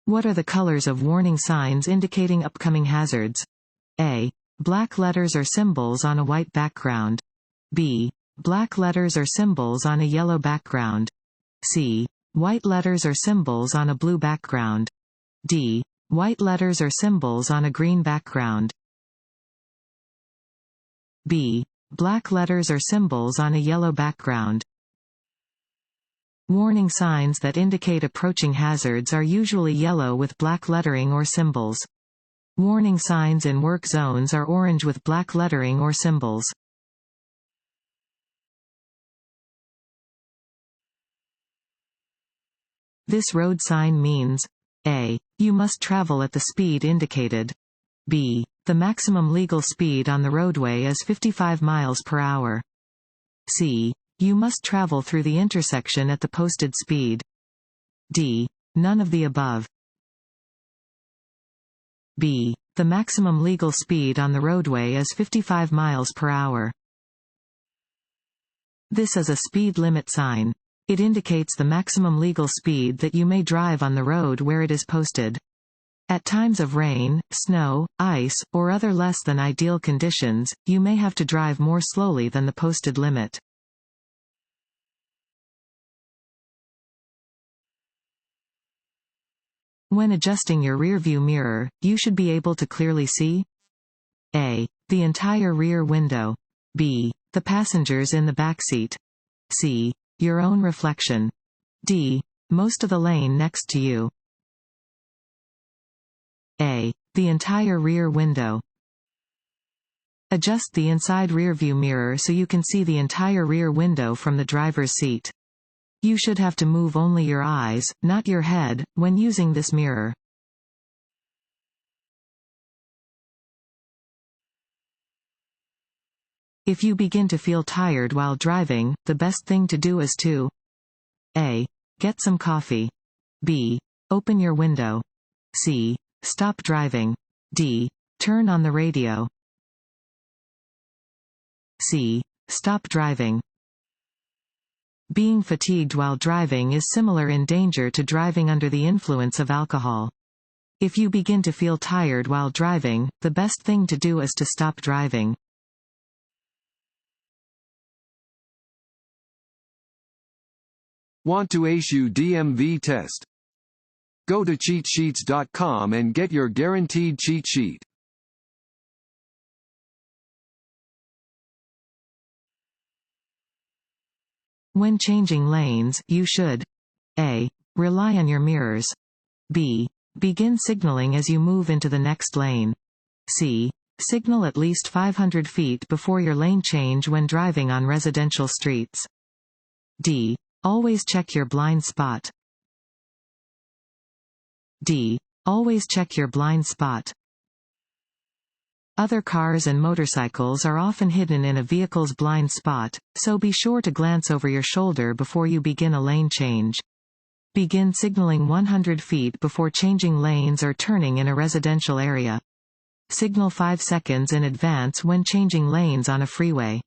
What are the colors of warning signs indicating upcoming hazards? A. Black letters or symbols on a white background. B. Black letters or symbols on a yellow background. C. White letters or symbols on a blue background. D. White letters or symbols on a green background. B. Black letters or symbols on a yellow background. Warning signs that indicate approaching hazards are usually yellow with black lettering or symbols. Warning signs in work zones are orange with black lettering or symbols. This road sign means A. You must travel at the speed indicated. B. The maximum legal speed on the roadway is 55 miles per hour. C. You must travel through the intersection at the posted speed. D. None of the above. B. The maximum legal speed on the roadway is 55 miles per hour. This is a speed limit sign. It indicates the maximum legal speed that you may drive on the road where it is posted. At times of rain, snow, ice, or other less than ideal conditions, you may have to drive more slowly than the posted limit. When adjusting your rearview mirror, you should be able to clearly see A. The entire rear window. B. The passengers in the backseat. C. Your own reflection. D. Most of the lane next to you. A. The entire rear window. Adjust the inside rearview mirror so you can see the entire rear window from the driver's seat. You should have to move only your eyes, not your head, when using this mirror. If you begin to feel tired while driving, the best thing to do is to A. Get some coffee. B. Open your window. C. Stop driving. D. Turn on the radio. C. Stop driving. Being fatigued while driving is similar in danger to driving under the influence of alcohol. If you begin to feel tired while driving, the best thing to do is to stop driving. Want to ace your DMV test? Go to cheatsheets.com and get your guaranteed cheat sheet. When changing lanes, you should A. Rely on your mirrors. B. Begin signaling as you move into the next lane. C. Signal at least 500 feet before your lane change when driving on residential streets. D. Always check your blind spot. D. Always check your blind spot. Other cars and motorcycles are often hidden in a vehicle's blind spot, so be sure to glance over your shoulder before you begin a lane change. Begin signaling 100 feet before changing lanes or turning in a residential area. Signal 5 seconds in advance when changing lanes on a freeway.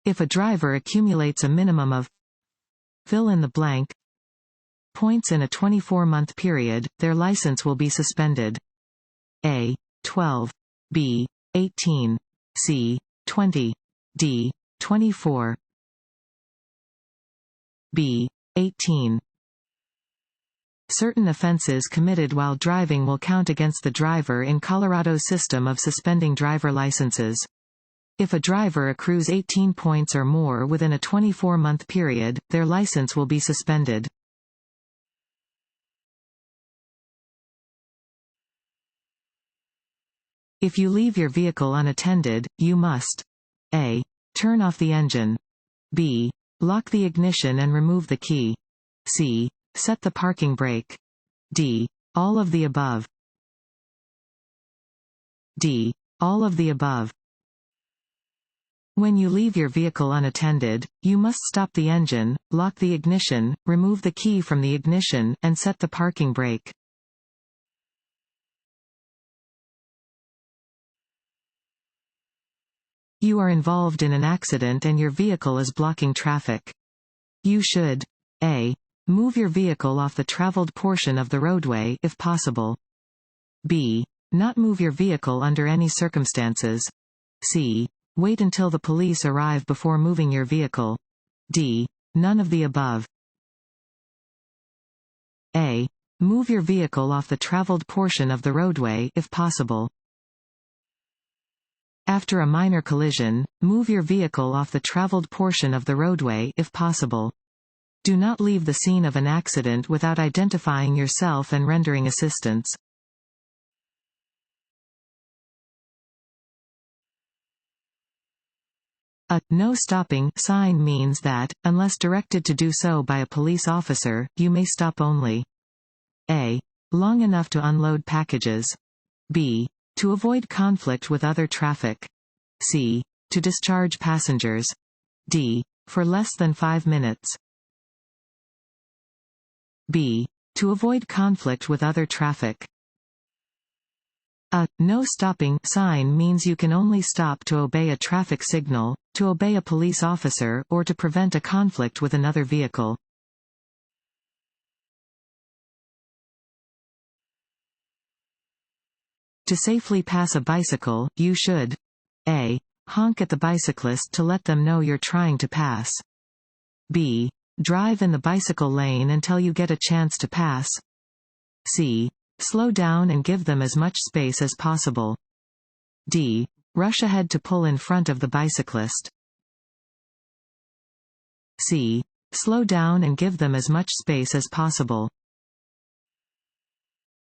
If a driver accumulates a minimum of fill in the blank points in a 24-month period, their license will be suspended. A. 12. B. 18. C. 20. D. 24. B. 18. Certain offenses committed while driving will count against the driver in Colorado's system of suspending driver licenses. If a driver accrues 18 points or more within a 24-month period, their license will be suspended. If you leave your vehicle unattended, you must A. Turn off the engine. B. Lock the ignition and remove the key. C. Set the parking brake. D. All of the above. D. All of the above. When you leave your vehicle unattended, you must stop the engine, lock the ignition, remove the key from the ignition, and set the parking brake. You are involved in an accident and your vehicle is blocking traffic. You should A. Move your vehicle off the traveled portion of the roadway if possible. B. Not move your vehicle under any circumstances. C. Wait until the police arrive before moving your vehicle. D. None of the above. A. Move your vehicle off the traveled portion of the roadway if possible. After a minor collision, move your vehicle off the traveled portion of the roadway if possible. Do not leave the scene of an accident without identifying yourself and rendering assistance. A "no stopping" sign means that, unless directed to do so by a police officer, you may stop only. A. Long enough to unload packages. B. To avoid conflict with other traffic. C. To discharge passengers. D. For less than 5 minutes. B. To avoid conflict with other traffic. A "no stopping" sign means you can only stop to obey a traffic signal, to obey a police officer, or to prevent a conflict with another vehicle. To safely pass a bicycle, you should A. Honk at the bicyclist to let them know you're trying to pass. B. Drive in the bicycle lane until you get a chance to pass. C. Slow down and give them as much space as possible. D. Rush ahead to pull in front of the bicyclist. C. Slow down and give them as much space as possible.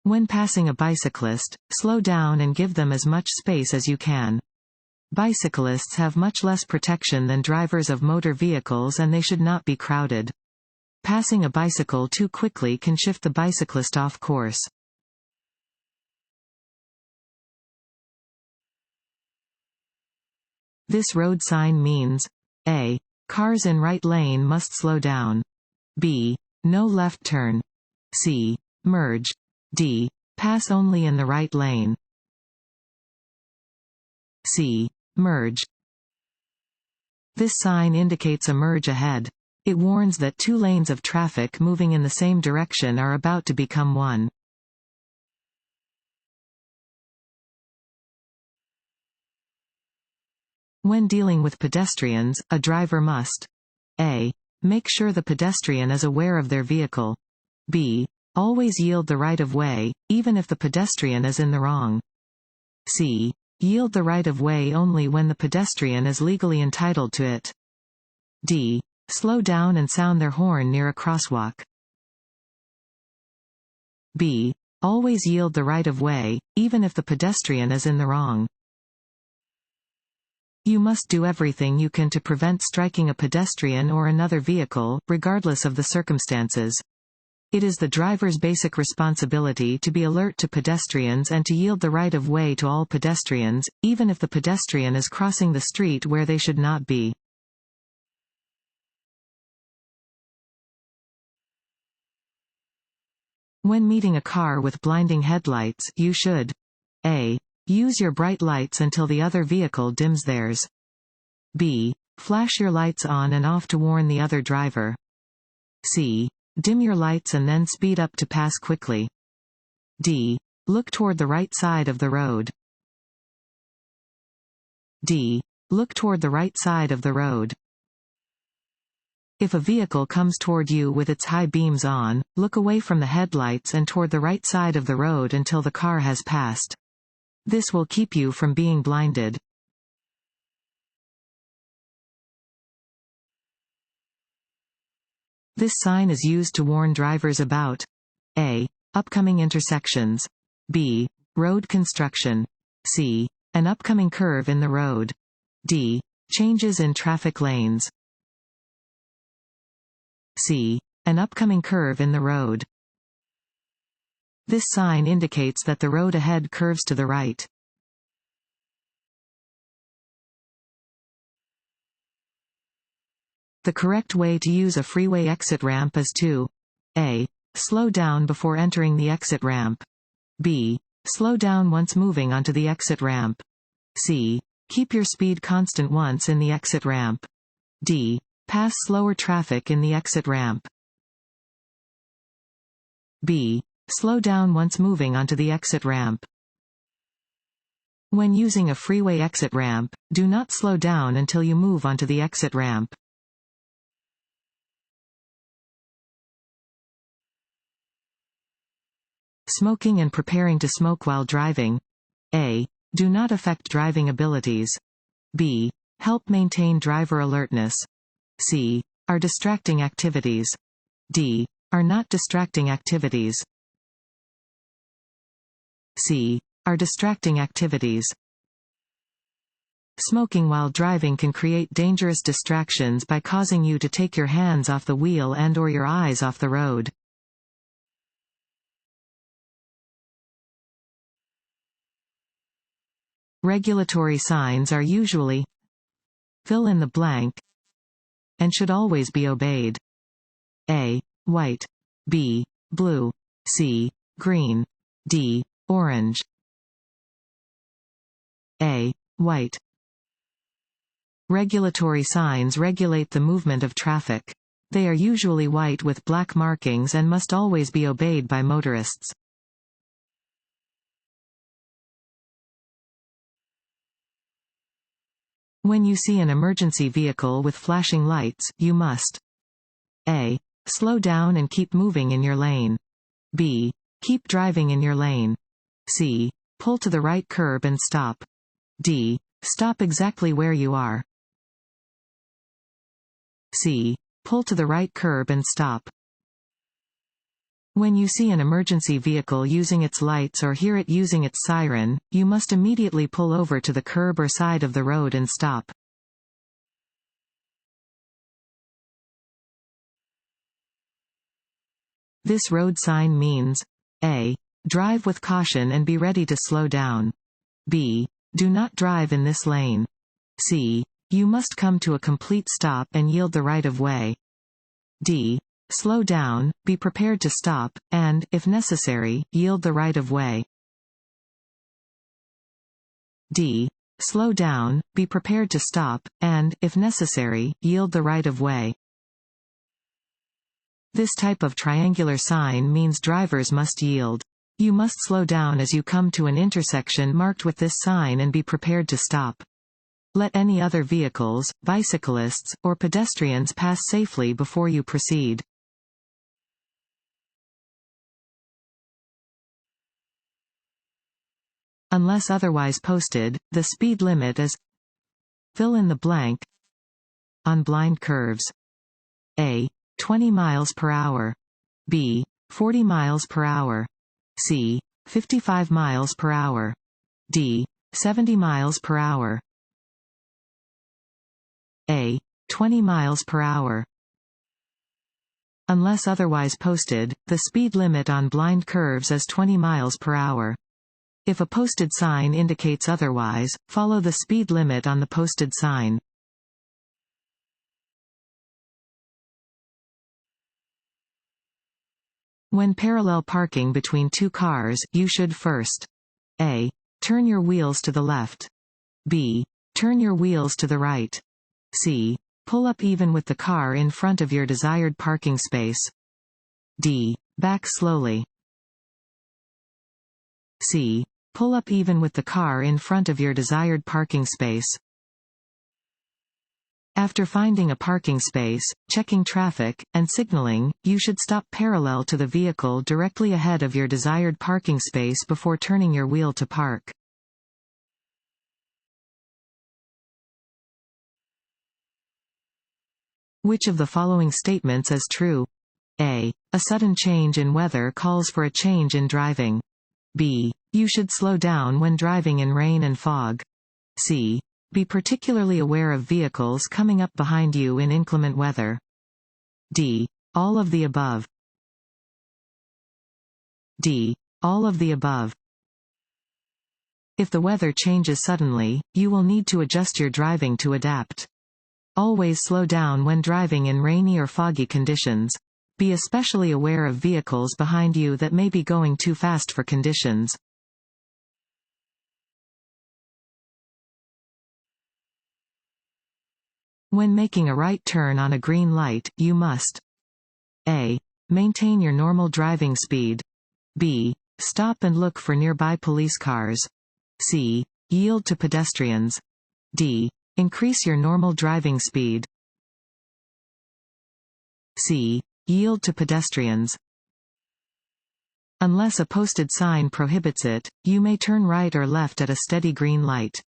When passing a bicyclist, slow down and give them as much space as you can. Bicyclists have much less protection than drivers of motor vehicles and they should not be crowded. Passing a bicycle too quickly can shift the bicyclist off course. This road sign means A. Cars in right lane must slow down. B. No left turn. C. Merge. D. Pass only in the right lane. C. Merge. This sign indicates a merge ahead. It warns that 2 lanes of traffic moving in the same direction are about to become one. When dealing with pedestrians, a driver must A. Make sure the pedestrian is aware of their vehicle. B. Always yield the right-of-way, even if the pedestrian is in the wrong. C. Yield the right-of-way only when the pedestrian is legally entitled to it. D. Slow down and sound their horn near a crosswalk. B. Always yield the right-of-way, even if the pedestrian is in the wrong. You must do everything you can to prevent striking a pedestrian or another vehicle, regardless of the circumstances. It is the driver's basic responsibility to be alert to pedestrians and to yield the right of way to all pedestrians, even if the pedestrian is crossing the street where they should not be. When meeting a car with blinding headlights, you should A. Use your bright lights until the other vehicle dims theirs. B. Flash your lights on and off to warn the other driver. C. Dim your lights and then speed up to pass quickly. D. Look toward the right side of the road. D. Look toward the right side of the road. If a vehicle comes toward you with its high beams on, look away from the headlights and toward the right side of the road until the car has passed. This will keep you from being blinded. This sign is used to warn drivers about A. Upcoming intersections. B. Road construction. C. An upcoming curve in the road. D. Changes in traffic lanes. C. An upcoming curve in the road. This sign indicates that the road ahead curves to the right. The correct way to use a freeway exit ramp is to A. Slow down before entering the exit ramp. B. Slow down once moving onto the exit ramp. C. Keep your speed constant once in the exit ramp. D. Pass slower traffic in the exit ramp. B. Slow down once moving onto the exit ramp. When using a freeway exit ramp, do not slow down until you move onto the exit ramp. Smoking and preparing to smoke while driving. A. Do not affect driving abilities. B. Help maintain driver alertness. C. Are distracting activities. D. Are not distracting activities. C. Are distracting activities. Smoking while driving can create dangerous distractions by causing you to take your hands off the wheel and/or your eyes off the road. Regulatory signs are usually fill in the blank and should always be obeyed. A. White. B. Blue. C. Green. D. Orange. A. White. Regulatory signs regulate the movement of traffic. They are usually white with black markings and must always be obeyed by motorists. When you see an emergency vehicle with flashing lights, you must A. Slow down and keep moving in your lane. B. Keep driving in your lane. C. Pull to the right curb and stop. D. Stop exactly where you are. C. Pull to the right curb and stop. When you see an emergency vehicle using its lights or hear it using its siren, you must immediately pull over to the curb or side of the road and stop. This road sign means A. Drive with caution and be ready to slow down. B. Do not drive in this lane. C. You must come to a complete stop and yield the right of way. D. Slow down, be prepared to stop, and, if necessary, yield the right of way. D. Slow down, be prepared to stop, and, if necessary, yield the right of way. This type of triangular sign means drivers must yield. You must slow down as you come to an intersection marked with this sign and be prepared to stop. Let any other vehicles, bicyclists, or pedestrians pass safely before you proceed. Unless otherwise posted, the speed limit is fill in the blank on blind curves. A. 20 miles per hour. B. 40 miles per hour. C. 55 miles per hour. D. 70 miles per hour. A. 20 miles per hour. Unless otherwise posted, the speed limit on blind curves is 20 miles per hour. If a posted sign indicates otherwise, follow the speed limit on the posted sign. When parallel parking between two cars, you should first A. Turn your wheels to the left. B. Turn your wheels to the right. C. Pull up even with the car in front of your desired parking space. D. Back slowly. C. Pull up even with the car in front of your desired parking space. After finding a parking space, checking traffic, and signaling, you should stop parallel to the vehicle directly ahead of your desired parking space before turning your wheel to park. Which of the following statements is true? A. A sudden change in weather calls for a change in driving. B. You should slow down when driving in rain and fog. C. Be particularly aware of vehicles coming up behind you in inclement weather. D. All of the above. D. All of the above. If the weather changes suddenly, you will need to adjust your driving to adapt. Always slow down when driving in rainy or foggy conditions. Be especially aware of vehicles behind you that may be going too fast for conditions. When making a right turn on a green light, you must A. Maintain your normal driving speed. B. Stop and look for nearby police cars. C. Yield to pedestrians. D. Increase your normal driving speed. C. Yield to pedestrians. Unless a posted sign prohibits it, you may turn right or left at a steady green light.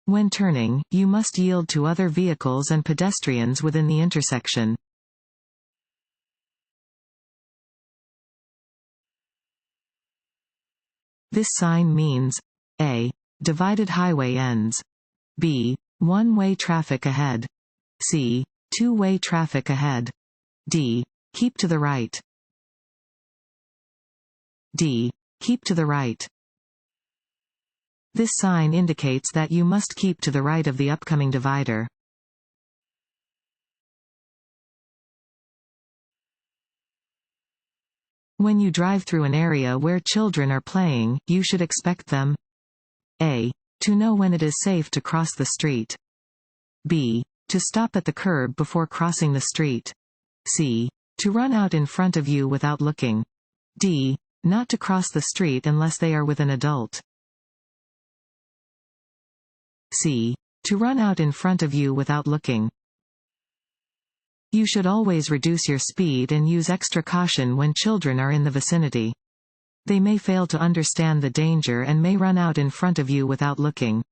When turning, you must yield to other vehicles and pedestrians within the intersection. This sign means A. Divided highway ends. B. One-way traffic ahead. C. Two-way traffic ahead. D. Keep to the right. D. Keep to the right. This sign indicates that you must keep to the right of the upcoming divider. When you drive through an area where children are playing, you should expect them A. To know when it is safe to cross the street. B. To stop at the curb before crossing the street. C. To run out in front of you without looking. D. Not to cross the street unless they are with an adult. C. To run out in front of you without looking. You should always reduce your speed and use extra caution when children are in the vicinity. They may fail to understand the danger and may run out in front of you without looking.